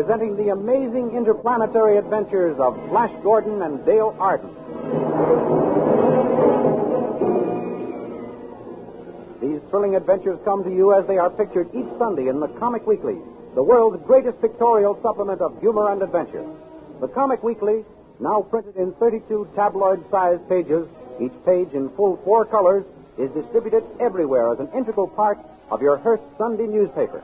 presenting the amazing interplanetary adventures of Flash Gordon and Dale Arden. These thrilling adventures come to you as they are pictured each Sunday in the Comic Weekly, the world's greatest pictorial supplement of humor and adventure. The Comic Weekly, now printed in 32 tabloid-sized pages, each page in full 4 colors, is distributed everywhere as an integral part of your Hearst Sunday newspaper.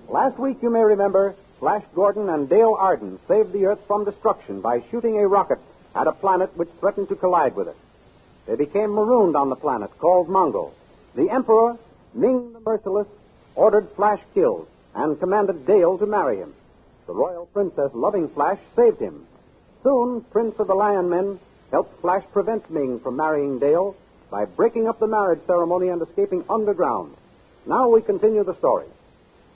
Last week, you may remember, Flash Gordon and Dale Arden saved the Earth from destruction by shooting a rocket at a planet which threatened to collide with it. They became marooned on the planet called Mongo. The Emperor, Ming the Merciless, ordered Flash killed and commanded Dale to marry him. The royal princess, loving Flash, saved him. Soon, Prince of the Lion Men helped Flash prevent Ming from marrying Dale by breaking up the marriage ceremony and escaping underground. Now we continue the story.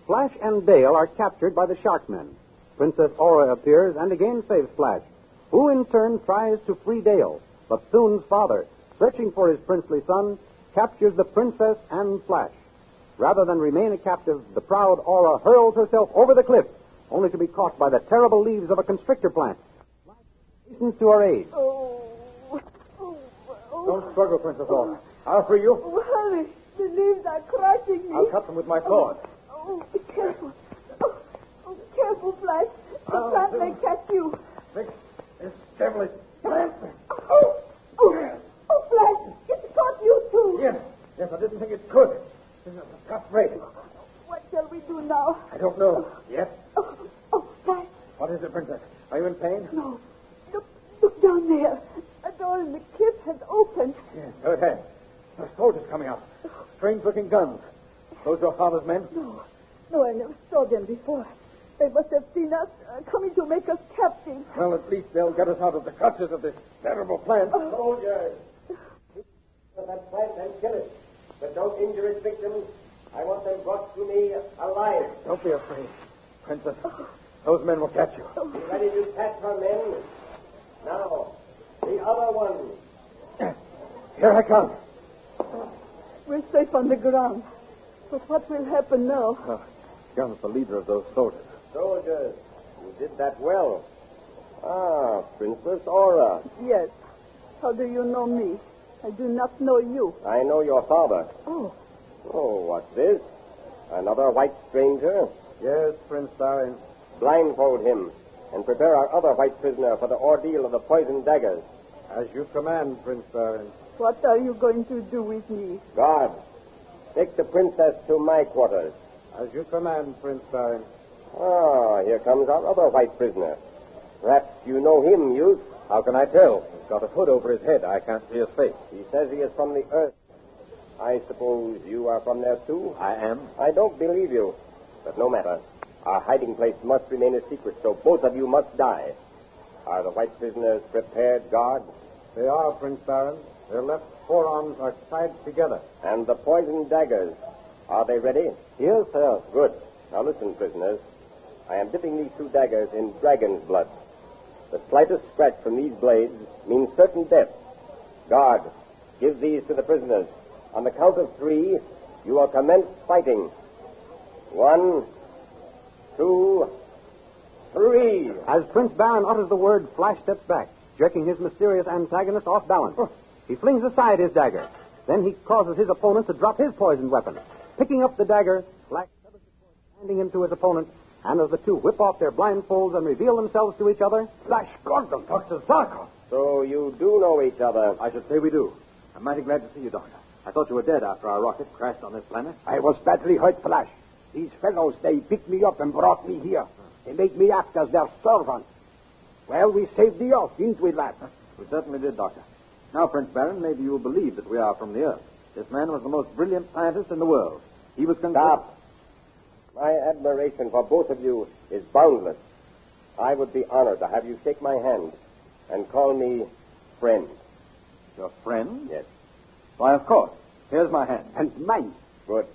Flash and Dale are captured by the Sharkmen. Princess Aura appears and again saves Flash, who in turn tries to free Dale. But Soon's father, searching for his princely son, captures the princess and Flash. Rather than remain a captive, the proud Aura hurls herself over the cliff, only to be caught by the terrible leaves of a constrictor plant. Flash hastens to her aid. Don't struggle, Princess Aura. I'll free you. Oh, hurry. The leaves are crushing me. I'll cut them with my sword. Oh, be careful. Oh, careful, Flash. The plant may catch you. This devilish plant. Oh, Flash, it's caught you, too. Yes, I didn't think it could. This is a tough race. What shall we do now? I don't know. Yet. Oh, Flash. What is it, Princess? Are you in pain? No. Look down there. A door in the cliff has opened. Yes, so it has. There are soldiers coming out. Strange-looking guns. Those your father's men? No, I never saw them before. They must have seen us coming to make us captives. Well, at least they'll get us out of the clutches of this terrible plant. Soldiers, that plant and kill it. But don't injure its victims. I want them brought to me alive. Don't be afraid, Princess. Those men will catch you. Be ready to catch her, men. Now, the other one. Here I come. We're safe on the ground. But what will happen now? Gun's the leader of those soldiers. Soldiers, you did that well. Ah, Princess Aura. Yes. How do you know me? I do not know you. I know your father. Oh, what's this? Another white stranger? Yes, Prince Baron. Blindfold him and prepare our other white prisoner for the ordeal of the poisoned daggers. As you command, Prince Baron. what are you going to do with me? Guard, take the princess to my quarters. As you command, Prince Baron. Ah, here comes our other white prisoner. Perhaps you know him, youth. How can I tell? He's got a hood over his head. I can't see his face. He says he is from the Earth. I suppose you are from there, too? I am. I don't believe you. But no matter. Our hiding place must remain a secret, so both of you must die. Are the white prisoners prepared, guard? They are, Prince Baron. Their left forearms are tied together. And the poisoned daggers, are they ready? Yes, sir. Good. Now listen, prisoners. I am dipping these two daggers in dragon's blood. The slightest scratch from these blades means certain death. Guard, give these to the prisoners. On the count of 3, you will commence fighting. 1, 2, 3. As Prince Baron utters the word, Flash steps back, jerking his mysterious antagonist off balance. He flings aside his dagger. Then he causes his opponent to drop his poisoned weapon. Picking up the dagger, Flash severs the cord, handing him to his opponent. And as the two whip off their blindfolds and reveal themselves to each other, Flash Gordon, Dr. Zarkov. So you do know each other. I should say we do. I'm mighty glad to see you, Doctor. I thought you were dead after our rocket crashed on this planet. I was badly hurt, Flash. These fellows, they picked me up and brought me here. They made me act as their servant. Well, we saved the Earth, didn't we, lad? We certainly did, Doctor. Now, Prince Baron, maybe you will believe that we are from the Earth. This man was the most brilliant scientist in the world. He was Stop. My admiration for both of you is boundless. I would be honored to have you shake my hand and call me friend. Your friend? Yes. Why, of course. Here's my hand. And mine. Good.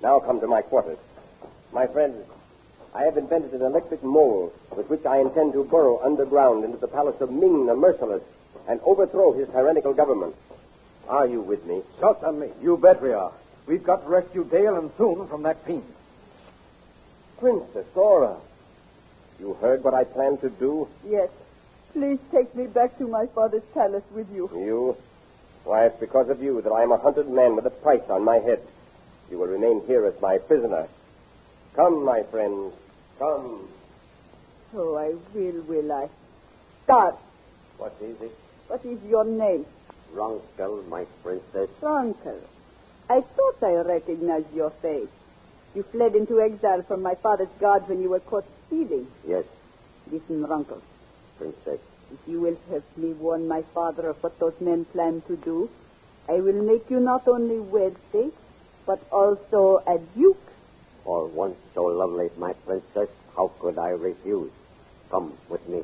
Now come to my quarters. My friends, I have invented an electric mole with which I intend to burrow underground into the palace of Ming the Merciless and overthrow his tyrannical government. Are you with me? Certainly. You bet we are. We've got to rescue Dale and soon from that fiend. Princess Dora, you heard what I planned to do? Yes. Please take me back to my father's palace with you. You? Why, it's because of you that I am a hunted man with a price on my head. You will remain here as my prisoner. Come, my friends, come. Oh, I will I? Start. What is it? What is your name? Ronkel, my princess. Ronkel. I thought I recognized your face. You fled into exile from my father's guards when you were caught stealing. Yes, Listen, Ronkel. princess. If you will help me warn my father of what those men plan to do, I will make you not only wealthy, but also a duke. For one so lovely, my princess, how could I refuse? Come with me.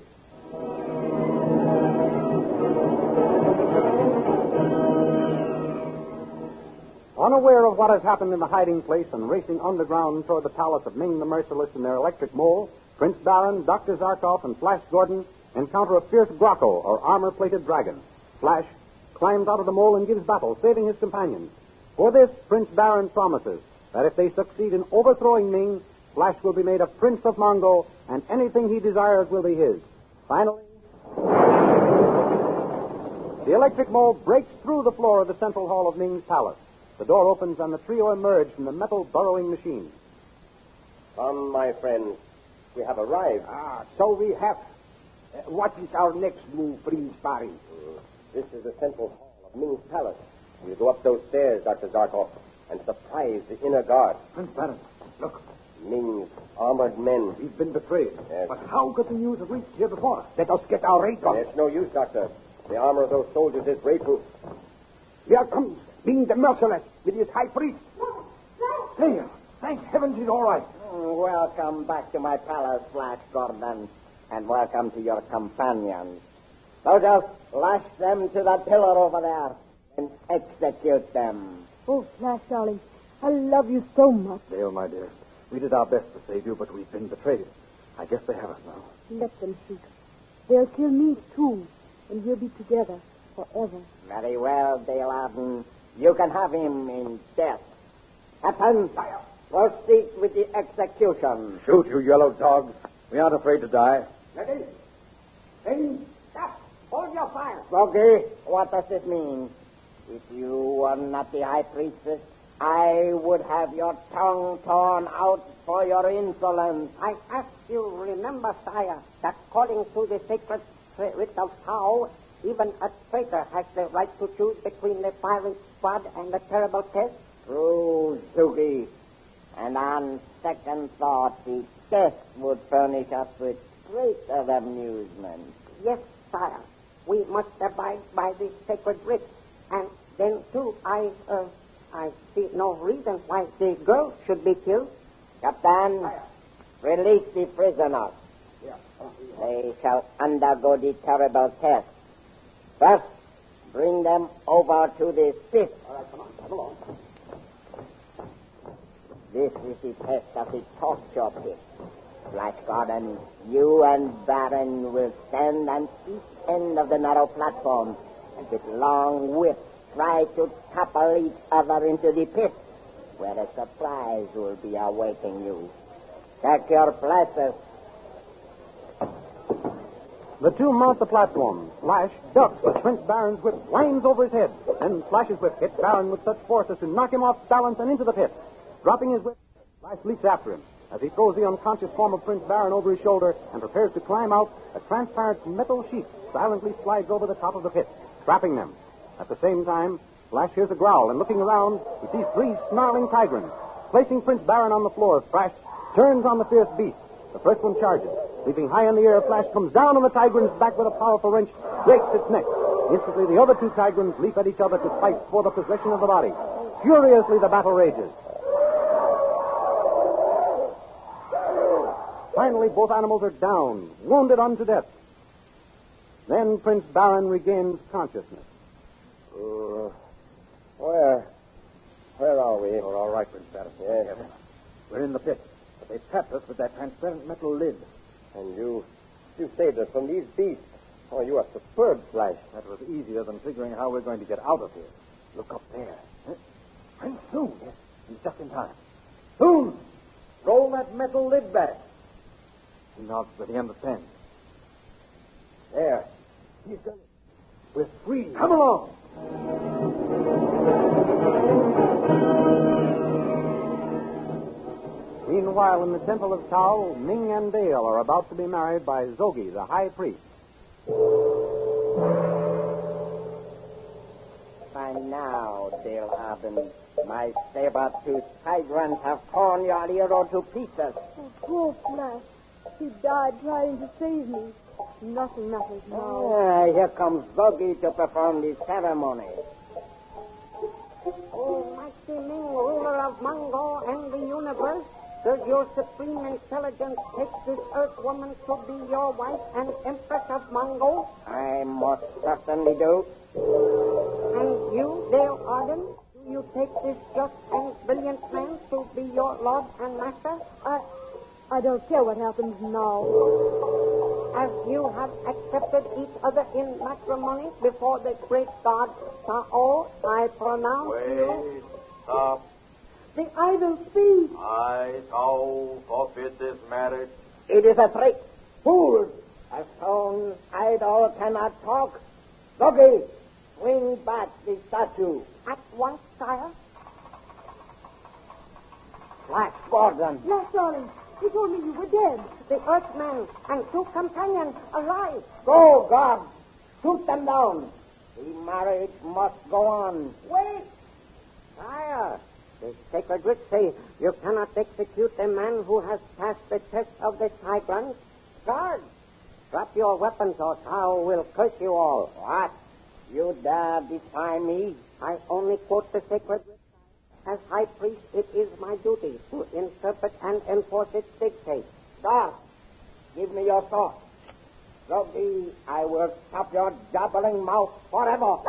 Unaware of what has happened in the hiding place and racing underground toward the palace of Ming the Merciless in their electric mole, Prince Baron, Dr. Zarkov, and Flash Gordon encounter a fierce grotto or armor-plated dragon. Flash climbs out of the mole and gives battle, saving his companions. For this, Prince Baron promises that if they succeed in overthrowing Ming, Flash will be made a Prince of Mongo, and anything he desires will be his. Finally, the electric mole breaks through the floor of the central hall of Ming's palace. The door opens and the trio emerge from the metal burrowing machine. Come, my friends. We have arrived. So we have. What is our next move, Prince Baron? This is the central hall of Ming's palace. We'll go up those stairs, Dr. Zarkov, and surprise the inner guard. Prince Baron, look. Ming's armored men. We've been betrayed. Yes. But how could the news have reached here before us? Let us get our raid on. It's no use, Doctor. The armor of those soldiers is ray-proof. Here comes Ming the Merciless with his high priest. Dale, thank heavens he's all right. Welcome back to my palace, Flash Gordon, and welcome to your companions. Soldiers, lash them to that pillar over there and execute them. Oh, Flash, darling, I love you so much. Dale, my dearest, we did our best to save you, but we've been betrayed. I guess they have us now. Let them shoot. They'll kill me, too, and we'll be together forever. Very well, Dale Arden. You can have him in death. Captain, proceed with the execution. Shoot, you yellow dogs. We aren't afraid to die. Ready? Then stop. Hold your fire. Froggy, what does it mean? If you were not the high priestess, I would have your tongue torn out for your insolence. I ask you, remember, sire, that according to the sacred writ of Tao, even a traitor has the right to choose between the fiery squad and the terrible test. True, Zugi. And on second thought, the test would furnish us with greater amusement. Yes, sire, we must abide by the sacred writ. And then, too, I see no reason why the girl should be killed. Captain, release the prisoners. They shall undergo the terrible test. First, bring them over to the pit. All right, come along. This is the test of the torture pit. Flash Gordon, you and Baron will stand on each end of the narrow platform and with long whips try to topple each other into the pit, where a surprise will be awaiting you. Take your places. The two mount the platform. Flash ducks, but Prince Baron's whip winds over his head. Then Flash's whip hits Baron with such force as to knock him off balance and into the pit. Dropping his whip, Flash leaps after him. As he throws the unconscious form of Prince Baron over his shoulder and prepares to climb out, a transparent metal sheet silently slides over the top of the pit, trapping them. At the same time, Flash hears a growl, and looking around, he sees three snarling tigrants. Placing Prince Baron on the floor, Flash turns on the fierce beast. The first one charges. Leaping high in the air, Flash comes down on the tigrant's back with a powerful wrench, breaks its neck. Instantly, the other two tigrants leap at each other to fight for the possession of the body. Furiously, the battle rages. Finally, both animals are down, wounded unto death. Then Prince Baron regains consciousness. Where are we? You're all right, Prince Baron. Yes. We're in the pit, but they trapped us with that transparent metal lid. And you saved us from these beasts. Oh, you are superb, Flash. That was easier than figuring how we're going to get out of here. Look up there. Huh? And soon. Yes, he's just in time. Soon! Roll that metal lid back. He nods, but he understands. There. He's done it. We're free. Come along. Meanwhile, in the temple of Tao, Ming and Dale are about to be married by Zogi, the high priest. By now, Dale Arden, my saber-toothed tyrants have torn your hero to pieces. Oh, poor Flash. He died trying to save me. Nothing matters now. Here comes Zogi to perform the ceremony. Oh, mighty Ming, ruler of Mongo and the universe, does your supreme intelligence take this earth woman to be your wife and empress of Mongo? I most certainly do. And you, Dale Arden, do you take this just and brilliant man to be your lord and master? I don't care what happens now. As you have accepted each other in matrimony before the great God Tao, I pronounce you... Wait, stop. The idol speaks. I, Tao, forfeit this marriage. It is a trick. Fool! A stone idol cannot talk. Zogi, swing back the statue. At once, sire. Flash Gordon. Flash, darling. You told me you were dead. The Earthman and 2 companions alive. Go, God. Shoot them down. The marriage must go on. Wait! Sire, the sacred writs say you cannot execute a man who has passed the test of the Tigrans. Guards, drop your weapons or Tao will curse you all. What? You dare defy me? I only quote the sacred writs. As high priest, it is my duty to interpret and enforce its dictates. Guard, give me your sword. Zogi, I will stop your jabbering mouth forever.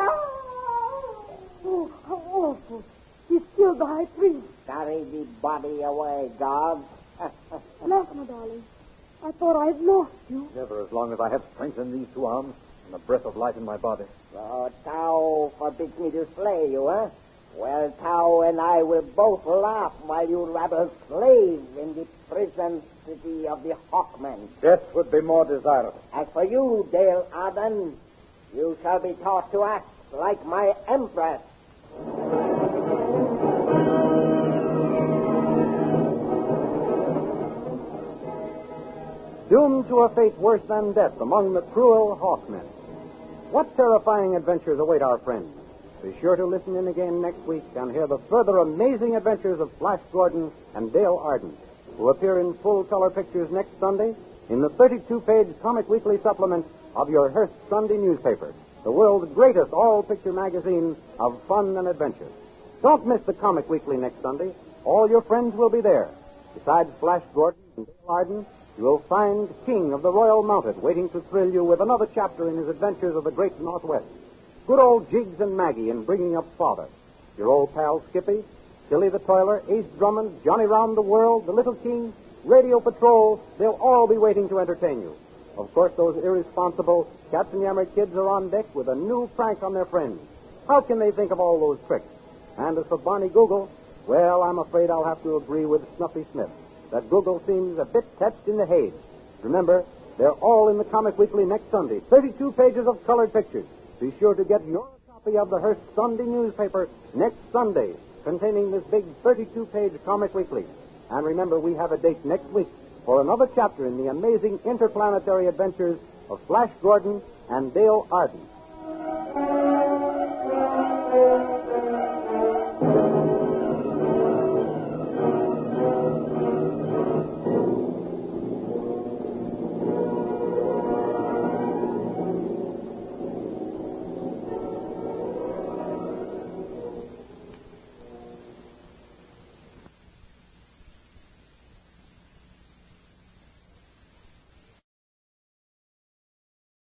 Oh, how awful. He's killed the high priest. Carry the body away, guards. Flash, my darling. I thought I'd lost you. Never as long as I have strength in these 2 arms and the breath of life in my body. So Tao forbids me to slay you, eh? Well, Tao and I will both laugh while you rabble slaves in the prison city of the Hawkmen. Death would be more desirable. As for you, Dale Arden, you shall be taught to act like my empress. Doomed to a fate worse than death among the cruel Hawkmen. What terrifying adventures await our friends? Be sure to listen in again next week and hear the further amazing adventures of Flash Gordon and Dale Arden, who appear in full-color pictures next Sunday in the 32-page Comic Weekly supplement of your Hearst Sunday newspaper, the world's greatest all-picture magazine of fun and adventure. Don't miss the Comic Weekly next Sunday. All your friends will be there. Besides Flash Gordon and Dale Arden, you will find King of the Royal Mounted waiting to thrill you with another chapter in his adventures of the great Northwest. Good old Jiggs and Maggie in Bringing Up Father. Your old pal Skippy, Billy the Toiler, Ace Drummond, Johnny Round the World, the Little King, Radio Patrol, they'll all be waiting to entertain you. Of course, those irresponsible Captain Yammer kids are on deck with a new prank on their friends. How can they think of all those tricks? And as for Barney Google, well, I'm afraid I'll have to agree with Snuffy Smith that Google seems a bit touched in the haze. Remember, they're all in the Comic Weekly next Sunday. 32 pages of colored pictures. Be sure to get your copy of the Hearst Sunday newspaper next Sunday, containing this big 32-page Comic Weekly. And remember, we have a date next week for another chapter in the amazing interplanetary adventures of Flash Gordon and Dale Arden.